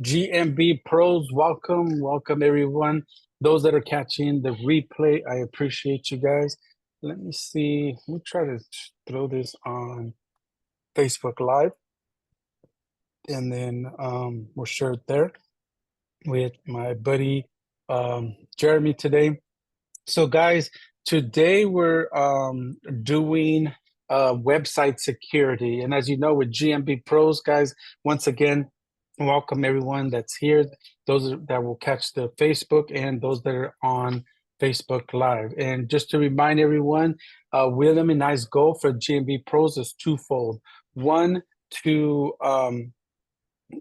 GMB pros, welcome everyone. Those that are catching the replay, I appreciate you guys. Let me see. Let me try to throw this on Facebook Live, and then we'll share it there with my buddy Jeremy today. So, guys, today we're doing website security, and as you know, with GMB pros, guys, once again, welcome everyone that's here. That will catch the Facebook and those that are on Facebook Live. And just to remind everyone, William and I's goal for GMB pros is twofold. One, to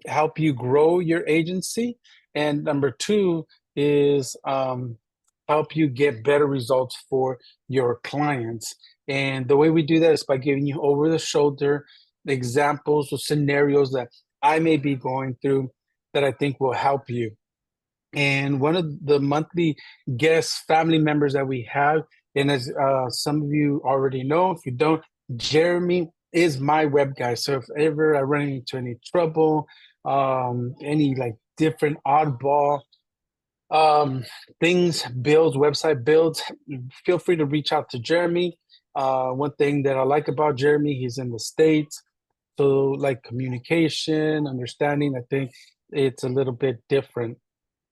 help you grow your agency, and number two is help you get better results for your clients. And the way we do that is by giving you over the shoulder examples or scenarios that I may be going through that I think will help you. And one of the monthly guest family members that we have, and as some of you already know, if you don't, Jeremy is my web guy. So if ever I run into any trouble, any like different oddball things, builds, website builds, feel free to reach out to Jeremy. One thing that I like about Jeremy, he's in the States. So like communication, understanding, I think it's a little bit different.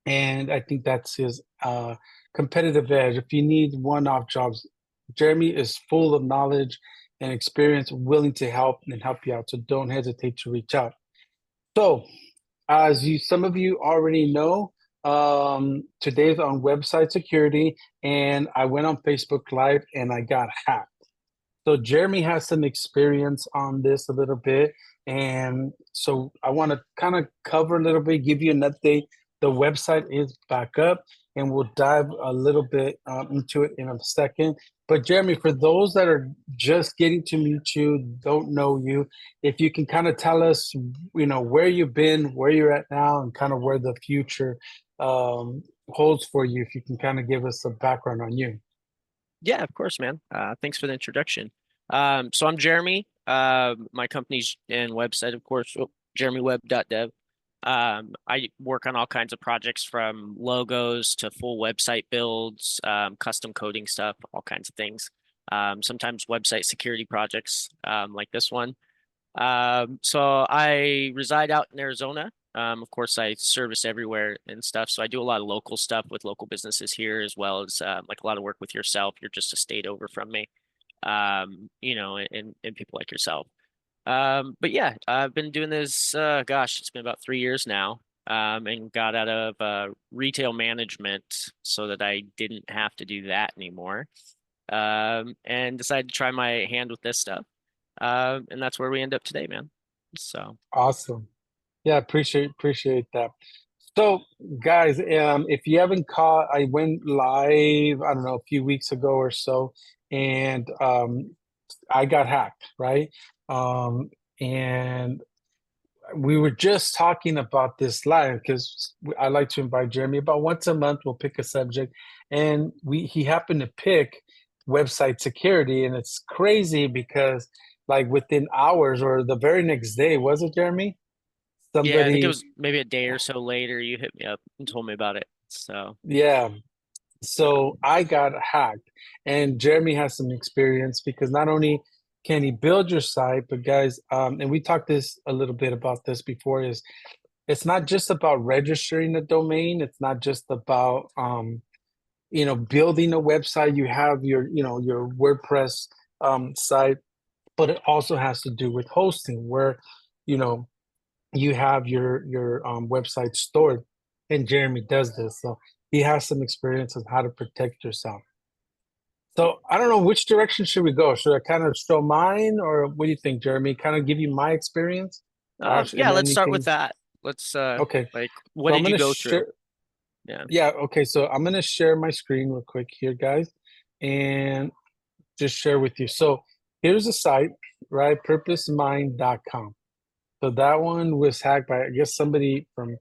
And I think that's his competitive edge. If you need one-off jobs, Jeremy is full of knowledge and experience, willing to help and help you out. So don't hesitate to reach out. So, some of you already know, today's on website security, and I went on Facebook Live and I got hacked. So Jeremy has some experience on this a little bit, and so I want to kind of cover a little bit, give you an update. The website is back up, and we'll dive a little bit into it in a second. But Jeremy, for those that are just getting to meet you, don't know you, if you can kind of tell us, where you've been, where you're at now, and kind of where the future holds for you, if you can kind of give us a background on you. Yeah, of course, man. Thanks for the introduction. So I'm Jeremy. My company's and website, of course, jeremywebb.dev. I work on all kinds of projects from logos to full website builds, custom coding stuff, all kinds of things. Sometimes website security projects, like this one. So I reside out in Arizona. Of course, I service everywhere and stuff. So I do a lot of local stuff with local businesses here, as well as like a lot of work with yourself. You're just a state over from me, and people like yourself. But yeah, I've been doing this, gosh, it's been about 3 years now, and got out of retail management so that I didn't have to do that anymore, and decided to try my hand with this stuff. And that's where we end up today, man. So Awesome. Yeah, appreciate that. So, guys, if you haven't caught, I went live, I don't know, a few weeks ago or so, and I got hacked, right? And we were just talking about this live because I like to invite Jeremy about once a month. We'll pick a subject, and he happened to pick website security, and it's crazy because like within hours or the very next day, was it Jeremy? yeah, I think it Somebody, was maybe a day or so later you hit me up and told me about it. So yeah. yeah. So I got hacked, and Jeremy has some experience because not only can he build your site, but guys, and we talked this a little bit about this before, is it's not just about registering a domain. It's not just about building a website. You have your WordPress site, but it also has to do with hosting, where you know you have your website stored, and Jeremy does this, so he has some experience on how to protect yourself. So I don't know, which direction should we go? Should I kind of show mine, or what do you think, Jeremy? Kind of give you my experience, Yeah, and let's start with anything. that. Let's Okay, like, what so I'm did you gonna go through? share. Yeah. Yeah, okay, so I'm gonna share my screen real quick here, guys, and just share with you. So here's a site, right? Purposemind.com. So that one was hacked by, I guess, somebody from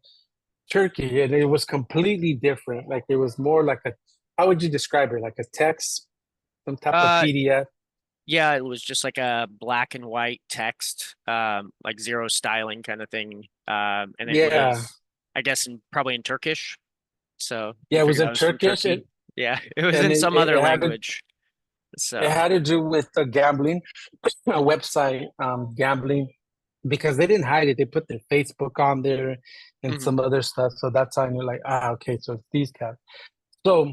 Turkey, and it was completely different. Like it was more like a, how would you describe it? Like a text, some type of Uh PDF. yeah, it was just like a black and white text, like zero styling kind of thing. And it Yeah, was I guess probably in Turkish. So he Yeah, it was figured I in was from Turkish, Turkey. Yeah, it was and in some other it had language. it So, had to do with the gambling, a website gambling, because they didn't hide it. They put their Facebook on there and mhm, some other stuff. So that's how I knew, like, okay, so it's these guys. So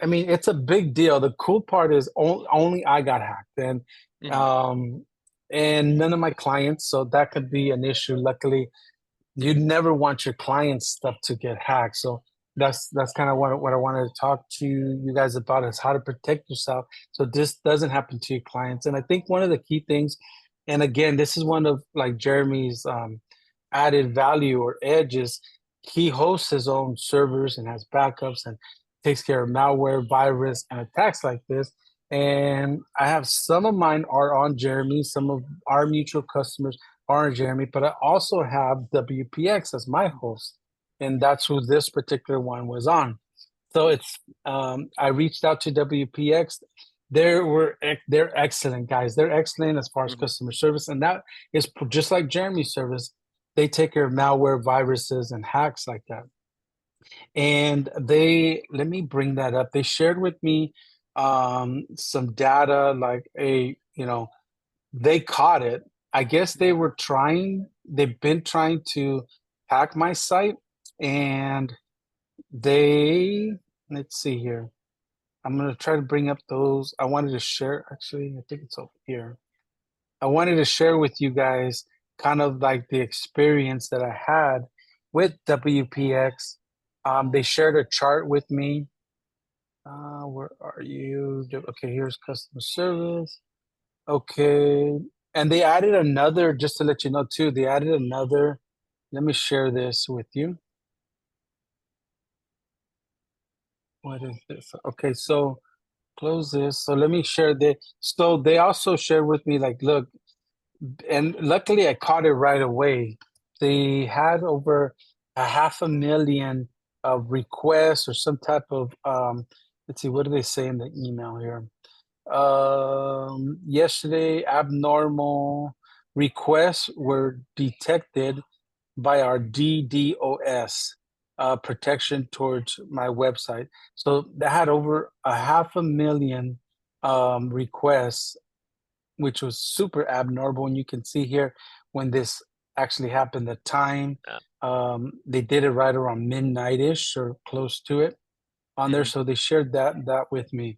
I mean, it's a big deal. The cool part is only I got hacked, mhm, um, and none of my clients. So that could be an issue. Luckily, you never want your clients' stuff to get hacked. So that's kind of what I wanted to talk to you guys about is how to protect yourself so this doesn't happen to your clients. And I think one of the key things, and again, this is one of like Jeremy's added value or edges. He hosts his own servers and has backups and takes care of malware, virus, and attacks like this. And I have some of mine are on Jeremy, some of our mutual customers are on Jeremy, but I also have WPX as my host, and that's who this particular one was on. So it's I reached out to WPX. They're excellent guys. They're excellent as far as mhm. customer service, and that is just like Jeremy's service. They take care of malware, viruses, and hacks like that. And they let me bring that up. They shared with me some data, like they caught it. I guess they've been trying to hack my site, and they, let's see here. I'm going to try to bring up those. I wanted to share, actually, I think it's over here. I wanted to share with you guys kind of like the experience that I had with WPX. They shared a chart with me. Where are you? Okay, here's customer service. Okay. And they added another, just to let you know too, they added another. Let me share this with you. What is this? Okay, so close this. So let me share the. So they also shared with me, like, look, and luckily I caught it right away. They had over a 500,000 requests or some type of let's see, what do they say in the email here? Yesterday, abnormal requests were detected by our DDoS protection towards my website. So they had over a 500,000 requests, which was super abnormal. And you can see here when this actually happened, the time. Yeah. They did it right around midnight-ish or close to it on there. Mhm, So they shared that with me.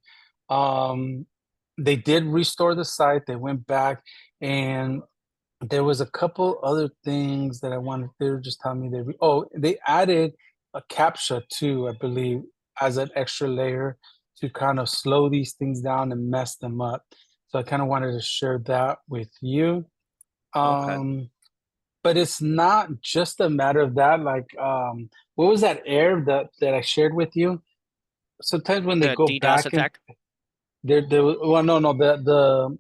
Um, they did restore the site. They went back, and there was a couple other things that I wanted. They were just telling me they added a captcha too, I believe, as an extra layer to kind of slow these things down and mess them up. So I kind of wanted to share that with you. okay. Um, but it's not just a matter of that. Like, what was that error that I shared with you? Sometimes when they The go DDoS back and attack. there well, no, the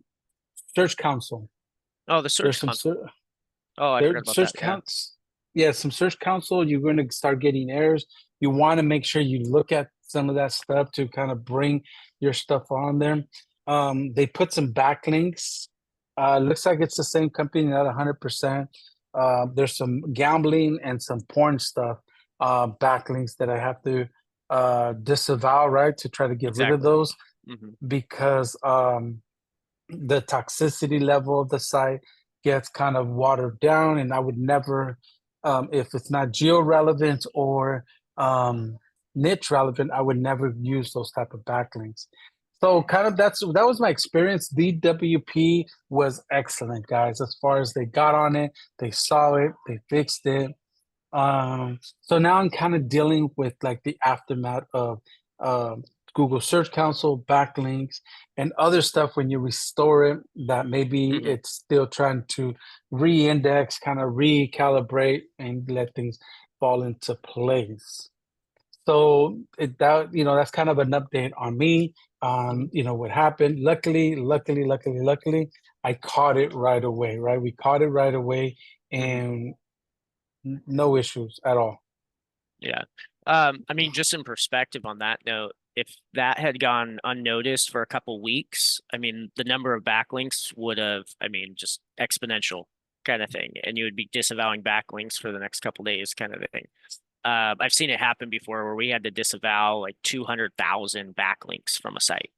search console. Oh, the There's search some console. Oh, I there forgot about search that. Yeah. counts. Yeah, some search console. You're going to start getting errors. You want to make sure you look at some of that stuff to kind of bring your stuff on there. They put some backlinks. Looks like it's the same company, not 100%. There's some gambling and some porn stuff backlinks that I have to disavow, right, to try to get rid of Exactly. those Mhm, because the toxicity level of the site gets kind of watered down, and I would never, if it's not geo relevant or niche relevant, I would never use those type of backlinks. So kind of that was my experience. DWP was excellent, guys. As far as they got on it, they saw it, they fixed it. So now I'm kind of dealing with like the aftermath of um, Google Search Console, backlinks, and other stuff when you restore it that maybe mhm, it's still trying to re-index, kind of recalibrate, and let things fall into place. So that's kind of an update on me. mhm, What happened. Luckily, I caught it right away. Right, we caught it right away, mhm. and no issues at all. Yeah. I mean, just in perspective on that note, if that had gone unnoticed for a couple weeks, I mean, the number of backlinks would have, I mean, just exponential kind of thing, and you would be disavowing backlinks for the next couple days, kind of thing. I've seen it happen before where we had to disavow like 200,000 backlinks from a site,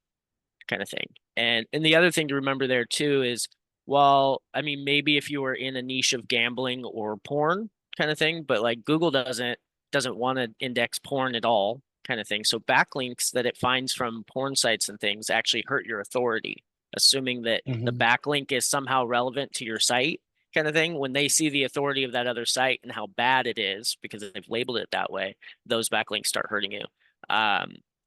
kind of thing. And the other thing to remember there too is, well, I mean, maybe if you were in a niche of gambling or porn kind of thing, but like Google doesn't want to index porn at all, kind of thing. So backlinks that it finds from porn sites and things actually hurt your authority, assuming that the Mhm. backlink is somehow relevant to your site, kind of thing. When they see the authority of that other site and how bad it is because they've labeled it that way, those backlinks start hurting you.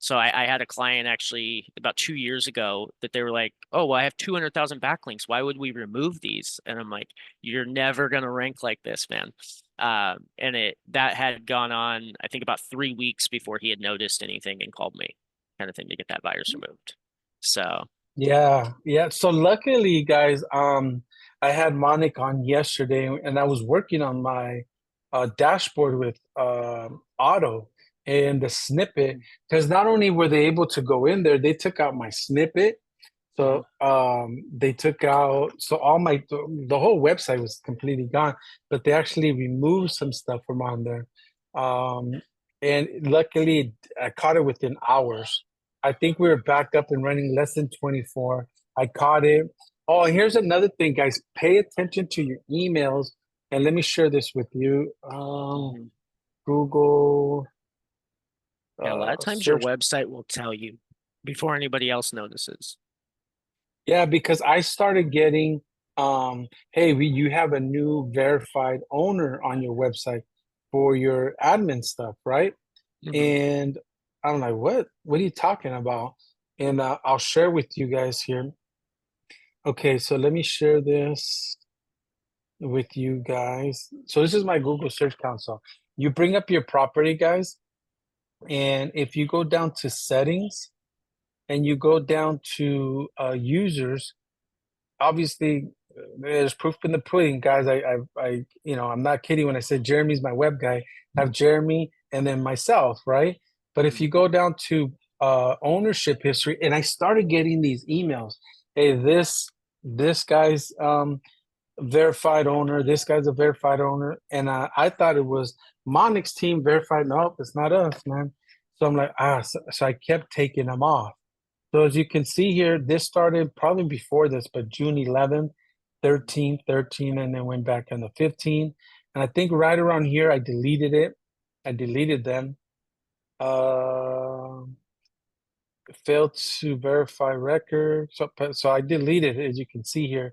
So I had a client actually about 2 years ago that they were like, "Oh, well, I have 200,000 backlinks. Why would we remove these?" And I'm like, "You're never gonna rank like this, man." And that had gone on, I think, about 3 weeks before he had noticed anything and called me, kind of thing, to get that virus removed. So, Yeah, yeah. So luckily, guys, I had Monica on yesterday, and I was working on my dashboard with Auto and the snippet, because not only were they able to go in there, they took out my snippet. mhm. So they took out, so all the whole website was completely gone, but they actually removed some stuff from on there. Um, and luckily, I caught it within hours. I think we were back up and running less than 24. I caught it. Oh, and here's another thing, guys. Pay attention to your emails. And let me share this with you. Mhm. Google Yeah, a lot of times your search. website will tell you before anybody else notices. Yeah, because I started getting, hey, you have a new verified owner on your website for your admin stuff, right? Hmm. And I'm like, what are you talking about? And I'll share with you guys here. Okay, so let me share this with you guys. So this is my Google Search Console. You bring up your property, guys, and if you go down to settings and you go down to users, obviously there's proof in the pudding, guys. I'm not kidding when I said Jeremy's my web guy. I have Jeremy and then myself, right? But if Hmm. you go down to ownership history, and I started getting these emails, hey, this guy's verified owner, this guy's a verified owner, and I thought it was Monic's team verified. Nope, it's not us, man. So I'm like, so I kept taking them off. So as you can see here, this started probably before this, but June 11th, 13th, 13, and then went back on the 15th. And I think right around here, I deleted it. I deleted them. Uh, Failed to verify record. So I deleted it, as you can see here.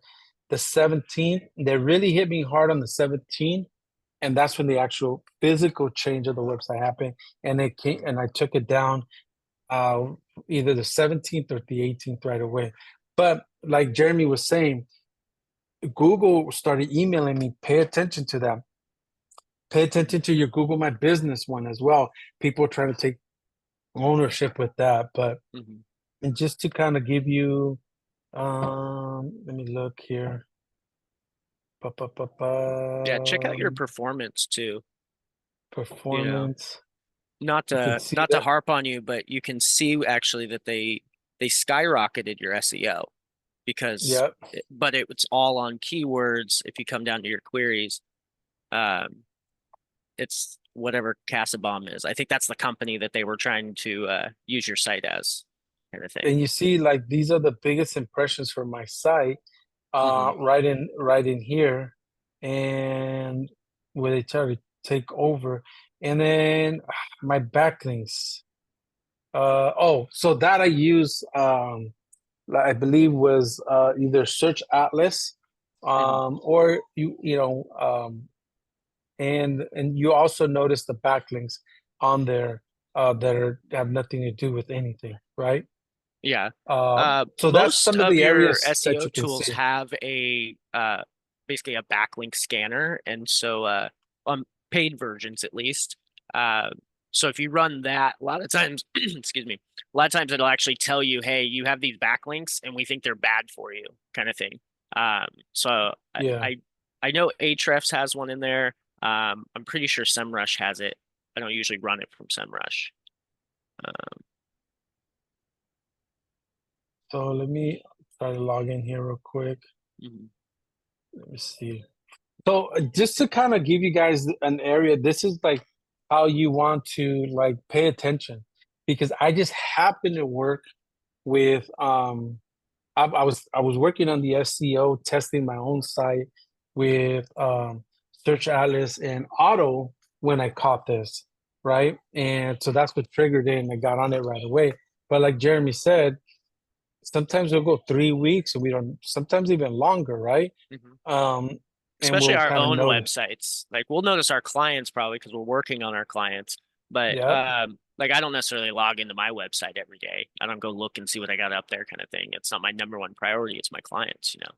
The 17th, they really hit me hard on the 17th. And that's when the actual physical change of the website happened. And it came, and I took it down uh, either the 17th or the 18th right away. But like Jeremy was saying, Google started emailing me, pay attention to them. Pay attention to your Google My Business one as well. People are trying to take ownership with that. But Hmm. and just to kind of give you, let me look here. Yeah, check out your Ba-ba-ba-ba. performance too. You know, Performance. not You can to see not to that. harp on you, but you can see actually that they skyrocketed your SEO because, Yep. but it's all on keywords. If you come down to your queries, um, it's whatever Casabomb is. I think that's the company that they were trying to use your site as, kind of thing. And you see, like these are the biggest impressions for my site. Hmm. Right in here, and where they try to take over, and then my backlinks. So that I use, I believe was either Search Atlas, Hmm. or and you also notice the backlinks on there have nothing to do with anything, right? Yeah. So that's Most some of of the your areas that SEO you can tools see. have a basically a backlink scanner, and so on paid versions at least. Uh, so if you run that, a lot of times, excuse me, a lot of times it'll actually tell you, "Hey, you have these backlinks, and we think they're bad for you," kind of thing. So Yeah. I know Ahrefs has one in there. I'm pretty sure SEMrush has it. I don't usually run it from SEMrush. So let me try to log in here real quick. Mhm. Let me see. So just to kind of give you guys an area, this is like how you want to like pay attention because I just happen to work with I was working on the SEO testing my own site with Search Atlas and Auto when I caught this, right? And so that's what triggered it and I got on it right away. But like Jeremy said, sometimes we'll go 3 weeks and we don't sometimes even longer, right? Mhm. Um and Especially we'll our kind of own notice. websites. Like we'll notice our clients probably because we're working on our clients. But Yep. like I don't necessarily log into my website every day. I don't go look and see what I got up there kind of thing. It's not my number one priority. It's my clients, you know.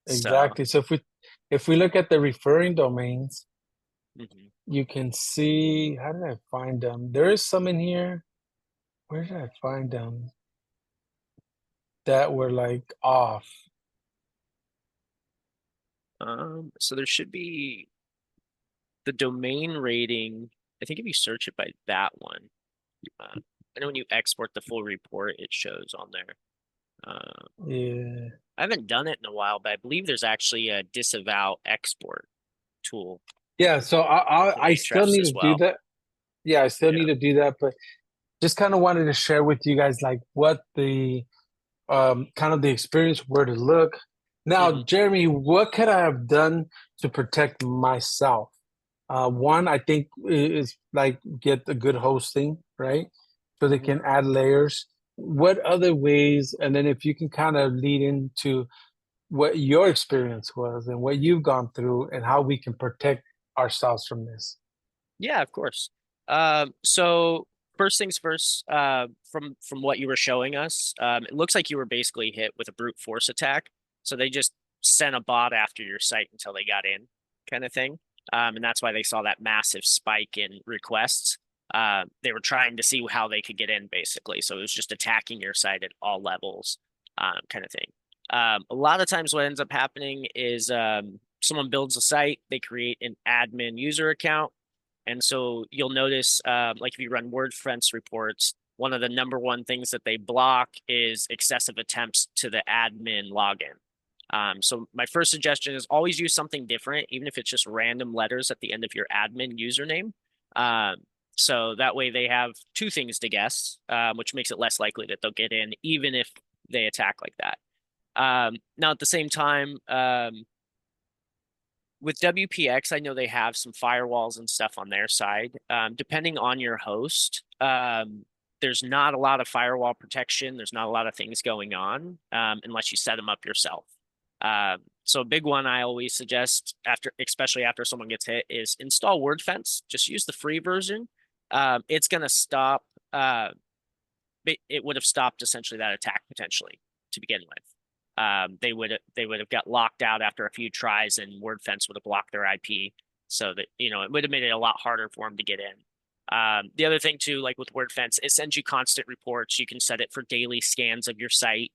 So Exactly. So if we look at the referring domains, mhm. you can see how did I find them? There is some in here. Where did I find them that were like off? So there should be the domain rating. I think if you search it by that one, I know when you export the full report, it shows on there. Uh, Yeah. I haven't done it in a while, but I believe there's actually a disavow export tool Yeah, so in I still Ahrefs need as to do well. that. Yeah, I still Yeah. need to do that, but just kind of wanted to share with you guys like what the kind of the experience where to look. Now, Hmm. Jeremy, what could I have done to protect myself? One, I think is like get a good hosting, right? So they Hmm. can add layers. What other ways? And then if you can kind of lead into what your experience was and what you've gone through and how we can protect ourselves from this. Yeah, of course. So first things first, from what you were showing us, it looks like you were basically hit with a brute force attack. So they just sent a bot after your site until they got in, kind of thing. And that's why they saw that massive spike in requests. They were trying to see how they could get in, basically. So it was just attacking your site at all levels, kind of thing. A lot of times, what ends up happening is someone builds a site, they create an admin user account, and so you'll notice, like if you run WordFence reports, one of the number one things that they block is excessive attempts to the admin login. So my first suggestion is always use something different, even if it's just random letters at the end of your admin username. Um, so that way they have two things to guess, which makes it less likely that they'll get in, even if they attack like that. Now, at the same time, with WPX, I know they have some firewalls and stuff on their side. Depending on your host, there's not a lot of firewall protection. There's not a lot of things going on unless you set them up yourself. So a big one I always suggest after, especially after someone gets hit, is install WordFence. Just use the free version. It's going to stop. It would have stopped essentially that attack potentially to begin with. They would have got locked out after a few tries, and WordFence would have blocked their IP, so that it would have made it a lot harder for them to get in. The other thing too, like with WordFence, it sends you constant reports. You can set it for daily scans of your site.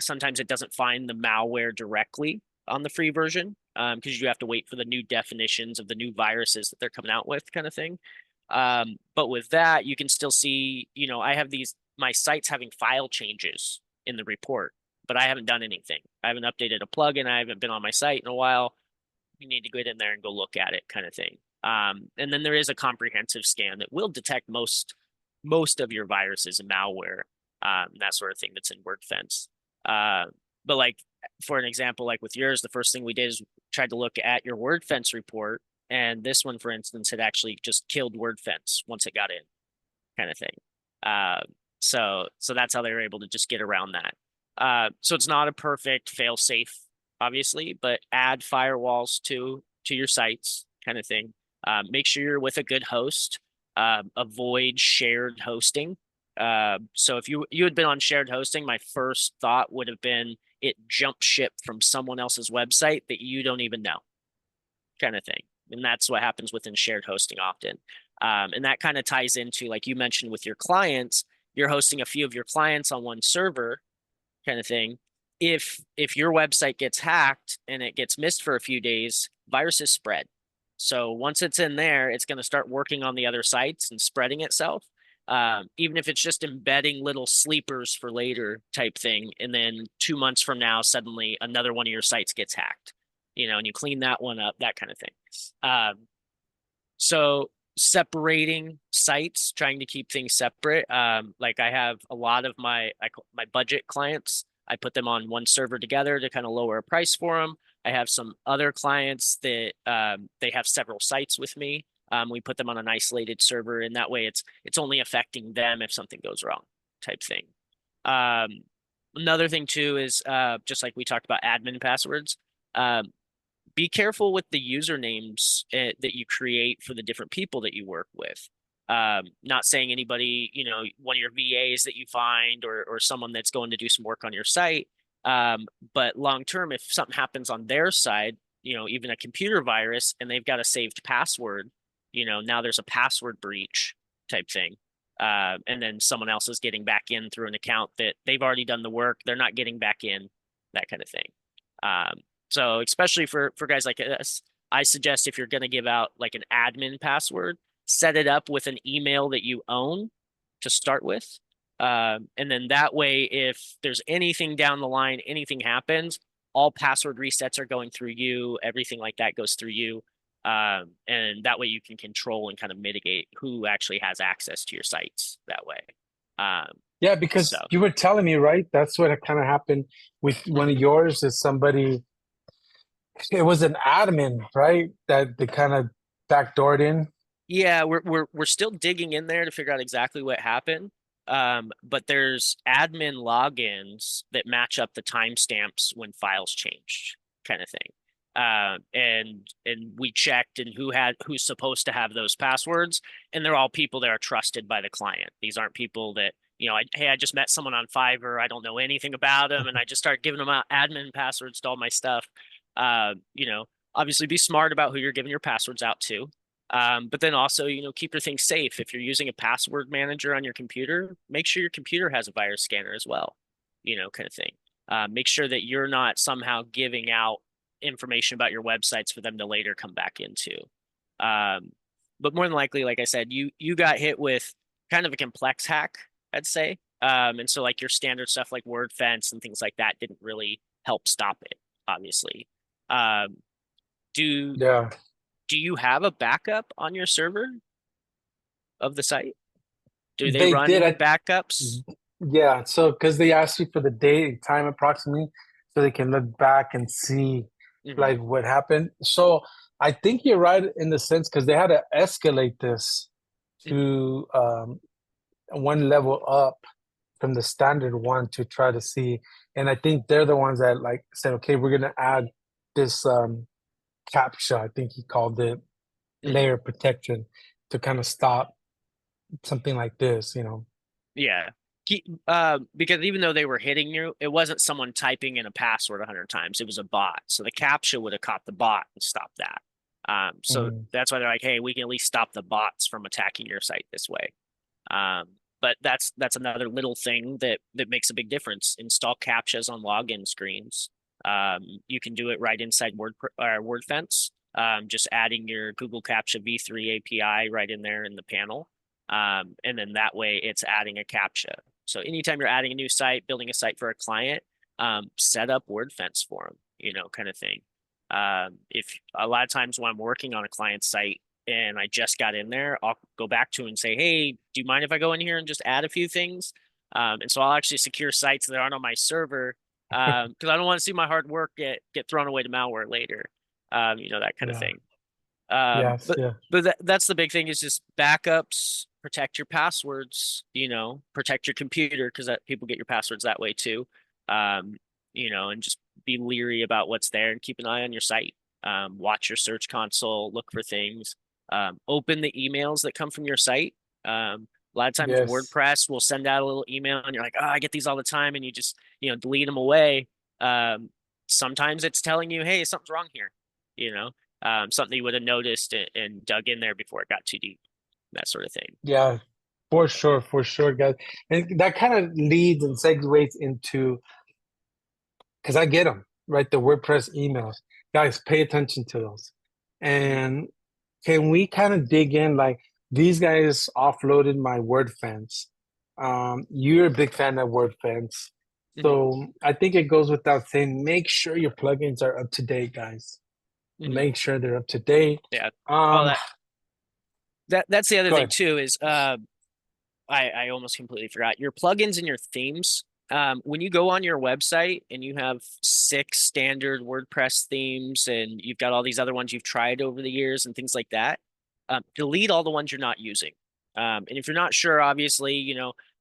Sometimes it doesn't find the malware directly on the free version because you have to wait for the new definitions of the new viruses that they're coming out with, kind of thing. But with that, you can still see, I have my site's having file changes in the report, but I haven't done anything. I haven't updated a plugin. I haven't been on my site in a while. You need to get in there and go look at it, kind of thing. And then there is a comprehensive scan that will detect most of your viruses and malware, that sort of thing that's in WordFence. But like for an example, like with yours, the first thing we did is tried to look at your WordFence report, and this one, for instance, had actually just killed WordFence once it got in, kind of thing. Uh, so that's how they were able to just get around that. So it's not a perfect fail safe, obviously, but add firewalls to your sites, kind of thing. Make sure you're with a good host. Avoid shared hosting. So if you had been on shared hosting, my first thought would have been it jumped ship from someone else's website that you don't even know, kind of thing. And that's what happens within shared hosting often. And that kind of ties into, like you mentioned with your clients, you're hosting a few of your clients on one server, kind of thing. If your website gets hacked and it gets missed for a few days, viruses spread. So once it's in there, it's going to start working on the other sites and spreading itself. Even if it's just embedding little sleepers for later type thing, and then 2 months from now, suddenly another one of your sites gets hacked. and you clean that one up, that kind of thing. So separating sites, trying to keep things separate. Like I have a lot of my budget clients. I put them on one server together to kind of lower a price for them. I have some other clients that they have several sites with me. We put them on an isolated server, and that way it's only affecting them if something goes wrong, type thing. Another thing too is just like we talked about admin passwords. Be careful with the usernames that you create for the different people that you work with. Not saying anybody, one of your VAs that you find or someone that's going to do some work on your site. But long term, if something happens on their side, even a computer virus and they've got a saved password, now there's a password breach type thing. And then someone else is getting back in through an account that they've already done the work. They're not getting back in, that kind of thing. So especially for guys like us, I suggest if you're going to give out like an admin password, set it up with an email that you own to start with. And then that way, if there's anything down the line, anything happens, all password resets are going through you. Everything like that goes through you. And that way you can control and kind of mitigate who actually has access to your sites that way. Yeah, because you were telling me, right? That's what kind of happened with one of yours is somebody, it was an admin, right? That they kind of backdoored in. Yeah, we're still digging in there to figure out exactly what happened. But there's admin logins that match up the timestamps when files changed, kind of thing. And we checked and who's supposed to have those passwords, and they're all people that are trusted by the client. These aren't people that, I just met someone on Fiverr, I don't know anything about them, and I just start giving them out admin passwords to all my stuff. Obviously be smart about who you're giving your passwords out to. But then also, keep your things safe. If you're using a password manager on your computer, make sure your computer has a virus scanner as well, kind of thing. Make sure that you're not somehow giving out information about your websites for them to later come back into. But more than likely, like I said, you got hit with kind of a complex hack, I'd say. And so like your standard stuff like word fence and things like that didn't really help stop it, obviously. Do you have a backup on your server of the site? Do they run backups? Yeah, so because they ask you for the date and time approximately, so they can look back and see like what happened. So I think you're right in the sense because they had to escalate this to one level up from the standard one to try to see. And I think they're the ones that like said, okay, we're gonna add this CAPTCHA, I think he called it, layer protection to kind of stop something like this, Yeah. Because even though they were hitting you, it wasn't someone typing in a password 100 times. It was a bot. So the CAPTCHA would have caught the bot and stopped that. So that's why they're like, hey, we can at least stop the bots from attacking your site this way. But that's another little thing that makes a big difference. Install CAPTCHAs on login screens. You can do it right inside WordFence. Just adding your Google CAPTCHA v3 API right in there in the panel. And then that way it's adding a CAPTCHA. So anytime you're adding a new site, building a site for a client, set up WordFence for them, kind of thing. If a lot of times when I'm working on a client site and I just got in there, I'll go back to it and say, hey, do you mind if I go in here and just add a few things? And so I'll actually secure sites that aren't on my server because I don't want to see my hard work get thrown away to malware later, that kind of thing. But that's the big thing is just backups, protect your passwords, protect your computer because people get your passwords that way too. And just be leery about what's there and keep an eye on your site. Watch your search console, look for things. Open the emails that come from your site. A lot of times WordPress will send out a little email and you're like, oh, I get these all the time. And you just, delete them away. Sometimes it's telling you, hey, something's wrong here, something you would have noticed and dug in there before it got too deep, that sort of thing. Yeah, for sure, guys. And that kind of leads and segues into, because I get them, right? The WordPress emails. Guys, pay attention to those. And can we kind of dig in? Like, these guys offloaded my WordFence. You're a big fan of WordFence. So I think it goes without saying, make sure your plugins are up to date, guys. Mhm. make sure they're up to date. Yeah. Oh, Um, that's the other Go thing ahead. too is I almost completely forgot your plugins and your themes. When you go on your website and you have six standard WordPress themes and you've got all these other ones you've tried over the years and things like that, delete all the ones you're not using. And if you're not sure, obviously,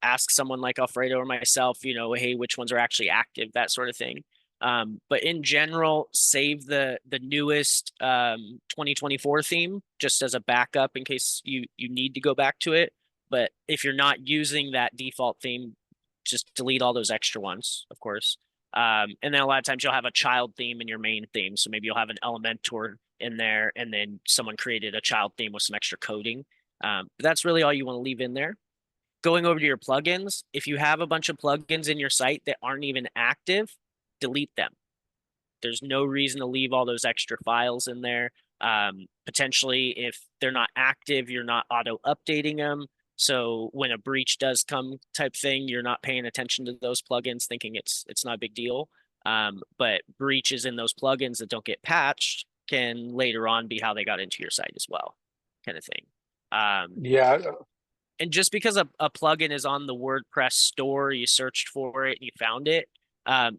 ask someone like Alfredo or myself, hey, which ones are actually active, that sort of thing. But in general, save the newest 2024 theme just as a backup in case you need to go back to it. But if you're not using that default theme, just delete all those extra ones, of course. And then a lot of times you'll have a child theme in your main theme. So maybe you'll have an Elementor in there, and then someone created a child theme with some extra coding. But that's really all you want to leave in there. Going over to your plugins, if you have a bunch of plugins in your site that aren't even active, delete them. There's no reason to leave all those extra files in there. Potentially, if they're not active, you're not auto updating them. So when a breach does come, type thing, you're not paying attention to those plugins, thinking it's not a big deal. But breaches in those plugins that don't get patched can later on be how they got into your site as well, kind of thing. Yeah, And just because a plugin is on the WordPress store, you searched for it and you found it,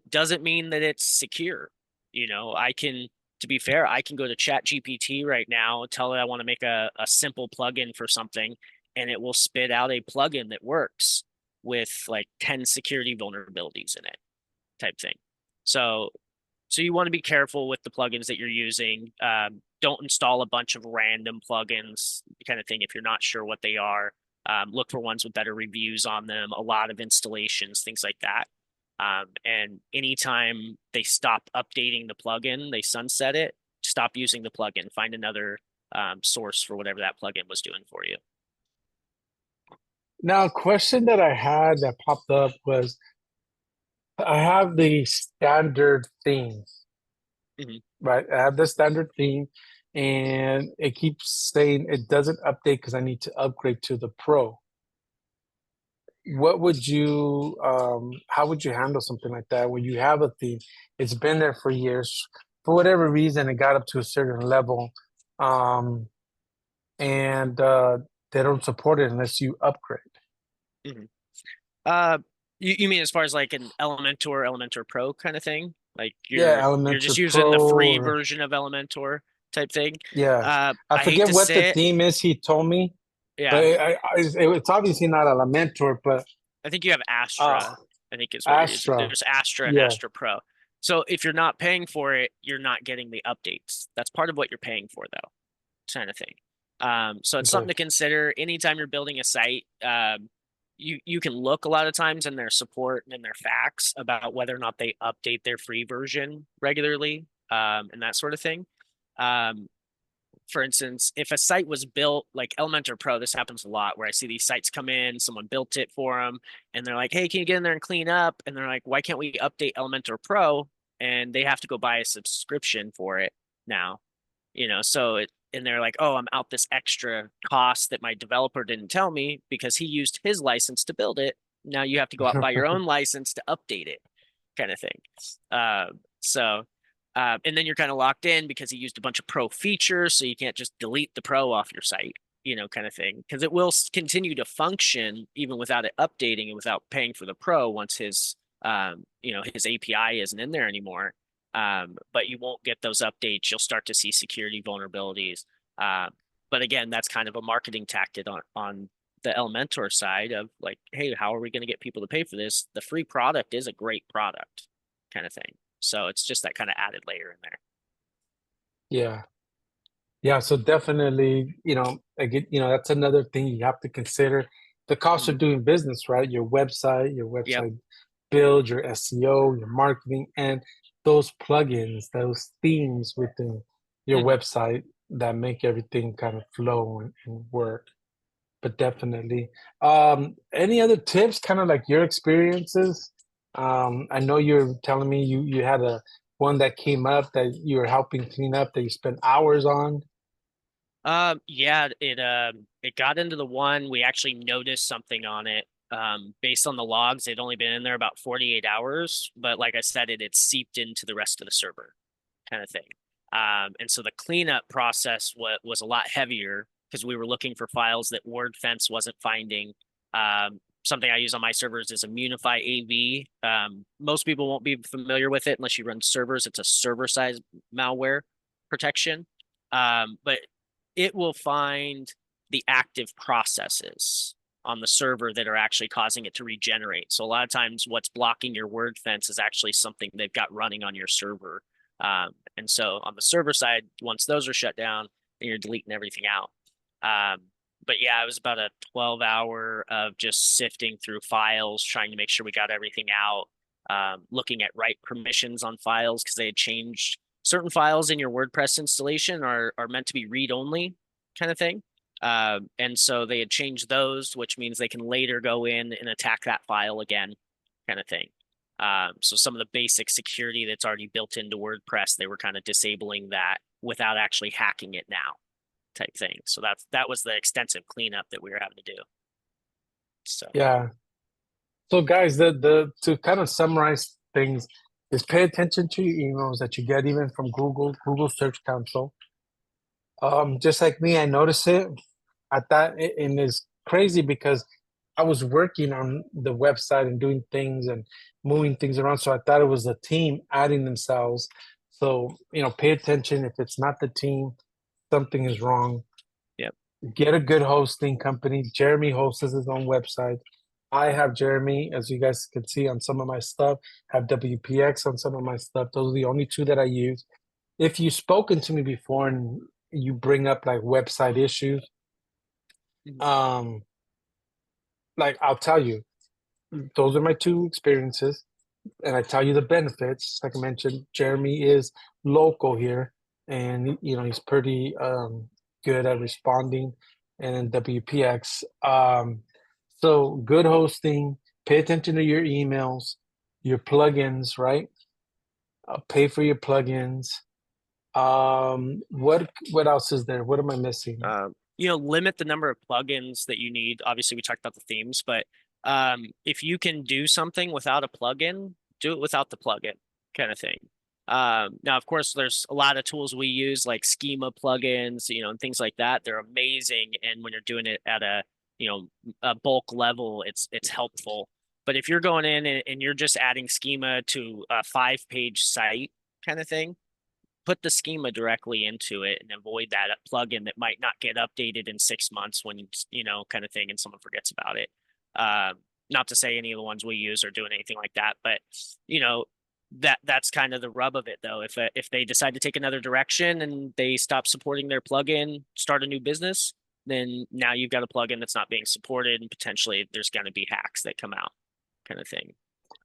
doesn't mean that it's secure. To be fair, I can go to Chat GPT right now, tell it I want to make a simple plugin for something, and it will spit out a plugin that works with like 10 security vulnerabilities in it, type thing. So you want to be careful with the plugins that you're using. Don't install a bunch of random plugins, kind of thing, if you're not sure what they are. Look for ones with better reviews on them, a lot of installations, things like that. And anytime they stop updating the plugin, they sunset it, stop using the plugin, find another source for whatever that plugin was doing for you. now a question that I had that popped up was I have the standard theme, Mhm. right? I have the standard theme, and it keeps saying it doesn't update because I need to upgrade to the pro. What would you how would you handle something like that when you have a theme, it's been there for years, for whatever reason it got up to a certain level, um and they don't support it unless you upgrade? Mhm. Uh, you mean as far as like an Elementor, Elementor Pro kind of thing? Like Yeah, you're Elementor just using Pro, the free or version of Elementor type thing. yeah, I I hate forget to what the say it. theme is he told me, but Yeah, it's obviously not Elementor, but I think you have uh Astra, I think is what you're using. Astra. There's Astra and Yeah, Astra Pro. So if you're not paying for it, you're not getting the updates. That's part of what you're paying for, though, kind of thing. So it's something okay. to consider anytime you're building a site. You can look a lot of times in their support and in their facts about whether or not they update their free version regularly, and that sort of thing. Um, for instance, if a site was built like Elementor Pro, this happens a lot where I see these sites come in, someone built it for them, and they're like, "Hey, can you get in there and clean up?" And they're like, "Why can't we update Elementor Pro?" And they have to go buy a subscription for it now, and they're like, "Oh, I'm out this extra cost that my developer didn't tell me because he used his license to build it. Now you have to go out and buy your own license to update it," kind of thing. Uh, so and then you're kind of locked in because he used a bunch of pro features, so you can't just delete the pro off your site, kind of thing. Because it will continue to function even without it updating and without paying for the pro once his API isn't in there anymore. But you won't get those updates. You'll start to see security vulnerabilities. Um, but again, that's kind of a marketing tactic on the Elementor side of like, hey, how are we going to get people to pay for this? The free product is a great product, kind of thing. So it's just that kind of added layer in there. Yeah. Yeah, so definitely, again, that's another thing you have to consider. The cost Mhm. of doing business, right? Your Yep. website build, your SEO, your marketing, and those plugins, those themes within your Mhm. website that make everything kind of flow and work. But definitely. Any other tips, kind of like your experiences? I know you're telling me you had a one that came up that you were helping clean up that you spent hours on. Yeah, it got into the one. We actually noticed something on it. Based on the logs, it'd only been in there about 48 hours, but like I said, it had seeped into the rest of the server, kind of thing. And so the cleanup process was a lot heavier because we were looking for files that WordFence wasn't finding. Something I use on my servers is Immunify AV. Most people won't be familiar with it unless you run servers. It's a server-side malware protection, but it will find the active processes on the server that are actually causing it to regenerate. So a lot of times what's blocking your WordFence is actually something they've got running on your server. And so on the server side, once those are shut down, then you're deleting everything out. But yeah, it was about a 12-hour of just sifting through files, trying to make sure we got everything out, looking at write permissions on files because they had changed certain files in your WordPress installation are meant to be read-only kind of thing. And so they had changed those, which means they can later go in and attack that file again, kind of thing. So some of the basic security that's already built into WordPress, they were kind of disabling that without actually hacking it now, type thing. So that was the extensive cleanup that we were having to do. So Yeah. So guys, the to kind of summarize things is pay attention to your emails that you get even from Google Search Console. Just like me, I noticed it. I thought and it's crazy because I was working on the website and doing things and moving things around. So I thought it was the team adding themselves. So, pay attention. If it's not the team, something is wrong. yep. Get a good hosting company. Jeremy hosts his own website. I have Jeremy, as you guys can see on some of my stuff, have WPX on some of my stuff. Those are the only two that I use. If you've spoken to me before and you bring up like website issues, like I'll tell you, those are my two experiences, and I tell you the benefits. Like I mentioned, Jeremy is local here, and he's pretty good at responding, and then WPX. So good hosting. Pay attention to your emails, your plugins, right? Pay for your plugins. What else is there? What am I missing? Limit the number of plugins that you need. Obviously, we talked about the themes, but if you can do something without a plugin, do it without the plugin, kind of thing. Now, of course, there's a lot of tools we use like schema plugins, and things like that. They're amazing, and when you're doing it at a bulk level, it's helpful. But if you're going in and you're just adding schema to a 5-page site kind of thing, put the schema directly into it and avoid that plugin that might not get updated in 6 months when, kind of thing, and someone forgets about it. Not to say any of the ones we use are doing anything like that, but, that's kind of the rub of it, though. If they decide to take another direction and they stop supporting their plugin, start a new business, then now you've got a plugin that's not being supported, and potentially there's going to be hacks that come out, kind of thing.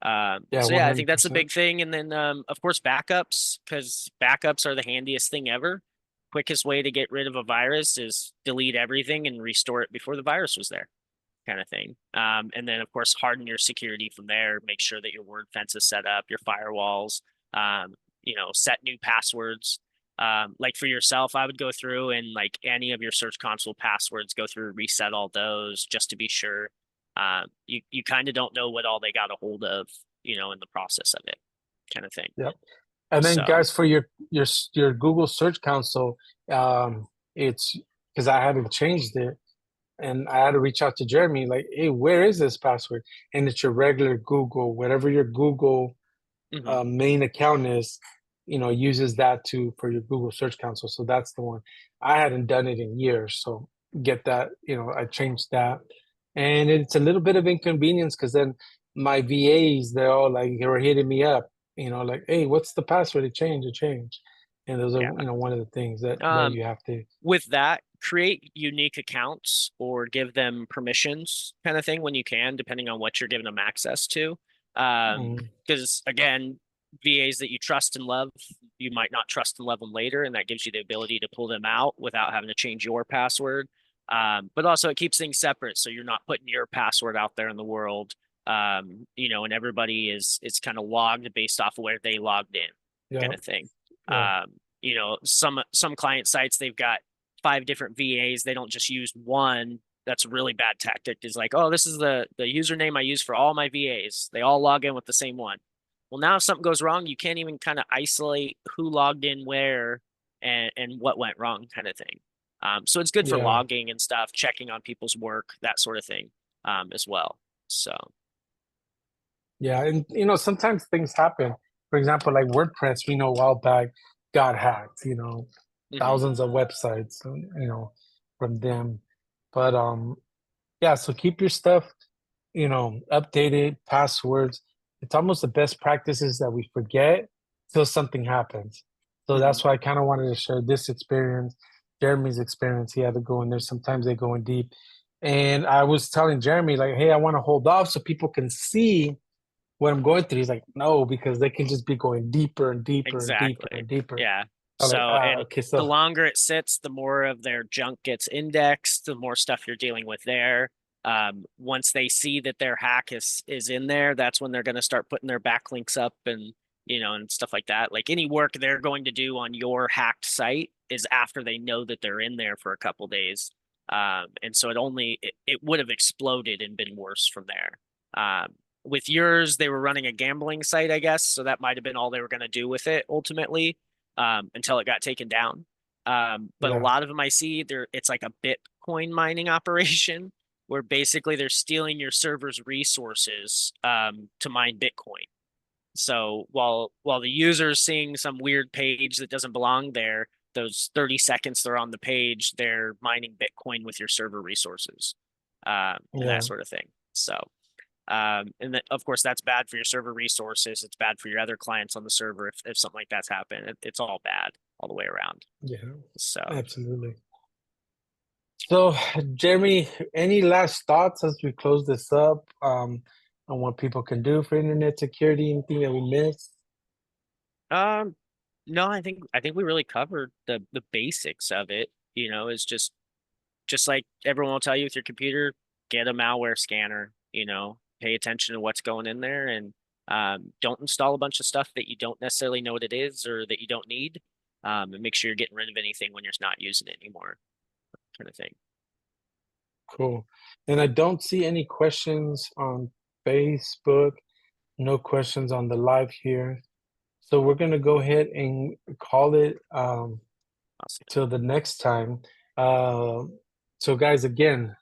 So yeah, I think that's the 100%. big thing. And then, of course, backups, because backups are the handiest thing ever. Quickest way to get rid of a virus is delete everything and restore it before the virus was there, kind of thing. And then, of course, harden your security from there. Make sure that your word fence is set up, your firewalls, set new passwords. Like for yourself, I would go through and like any of your Search Console passwords, go through, reset all those just to be sure. You kind of don't know what all they got a hold of, in the process of it, kind of thing. Yep. And then, So, guys, for your Google Search Console, it's because I hadn't changed it, and I had to reach out to Jeremy, like, hey, where is this password? And it's your regular Google, whatever your Google main account is, uses that for your Google Search Console. So that's the one. I hadn't done it in years, so get that. I changed that, and it's a little bit of inconvenience because then my VAs, they're all like, they were hitting me up, like, hey, what's the password? It changed. And those are, yeah. one of the things that you have to. With that, create unique accounts or give them permissions, kind of thing, when you can, depending on what you're giving them access to. Because again, VAs that you trust and love, you might not trust and love them later, and that gives you the ability to pull them out without having to change your password. But also it keeps things separate, so you're not putting your password out there in the world. And everybody is kind of logged based off of where they logged in, kind of thing. Yeah. Some client sites, they've got 5 different VAs. They don't just use one. That's a really bad tactic. Is like, oh, this is the username I use for all my VAs. They all log in with the same one. Well, now if something goes wrong, you can't even kind of isolate who logged in where and what went wrong kind of thing. So it's good for Yeah. logging and stuff, checking on people's work, that sort of thing, as well. So, Yeah, and sometimes things happen. For example, like WordPress, we know a while back got hacked, mhm, thousands of websites, from them. But yeah, so keep your stuff, updated, passwords. It's almost the best practices that we forget till something happens. So mhm. that's why I kind of wanted to share this experience, Jeremy's experience. He had to go in there. Sometimes they go in deep. And I was telling Jeremy, like, hey, I want to hold off so people can see what I'm going through. He's like, no, because they can just be going deeper and deeper and deeper Exactly. and deeper. Yeah. I'm like, So, and okay, the so longer it sits, the more of their junk gets indexed, the more stuff you're dealing with there. Once they see that their hack is in there, that's when they're going to start putting their backlinks up and and stuff like that. Like any work they're going to do on your hacked site is after they know that they're in there for a couple days. And so it would have exploded and been worse from there. With yours, they were running a gambling site, I guess, so that might have been all they were going to do with it ultimately, until it got taken down. But a yeah, lot of them I see, it's like a Bitcoin mining operation where basically they're stealing your server's resources to mine Bitcoin. So while the user is seeing some weird page that doesn't belong there, those 30 seconds they're on the page, they're mining Bitcoin with your server resources, and that yeah, sort of thing. So, and then of course that's bad for your server resources. It's bad for your other clients on the server if something like that's happened. It's all bad all the way around. yeah, So, absolutely. So, Jeremy, any last thoughts as we close this up, on what people can do for internet security? Anything that we missed? um, no, I think we really covered the basics of it. Is just like everyone will tell you with your computer, get a malware scanner, pay attention to what's going in there and don't install a bunch of stuff that you don't necessarily know what it is or that you don't need. And make sure you're getting rid of anything when you're not using it anymore, kind of thing. Cool. And I don't see any questions on Facebook, no questions on the live here. So we're gonna go ahead and call it Awesome. till the next time. So guys, again,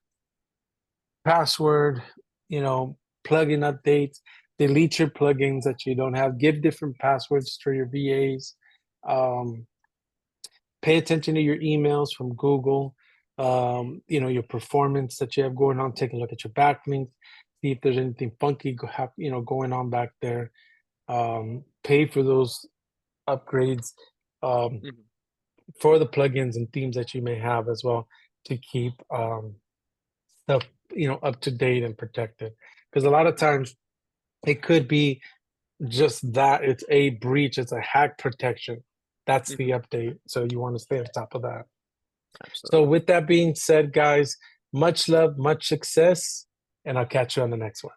password, plugin updates, delete your plugins that you don't have, give different passwords to your VAs. Um, Pay attention to your emails from Google, your performance that you have going on. Take a look at your backlinks, see if there's anything funky going on back there. Pay for those upgrades, um, Mhm. for the plugins and themes that you may have as well to keep stuff up to date and protected. Because a lot of times it could be just that it's a breach, it's a hack protection. That's the Mhm. update. So you want to stay on top of that. So, Absolutely. with that being said, guys, much love, much success, and I'll catch you on the next one.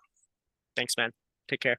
Thanks, man. Take care.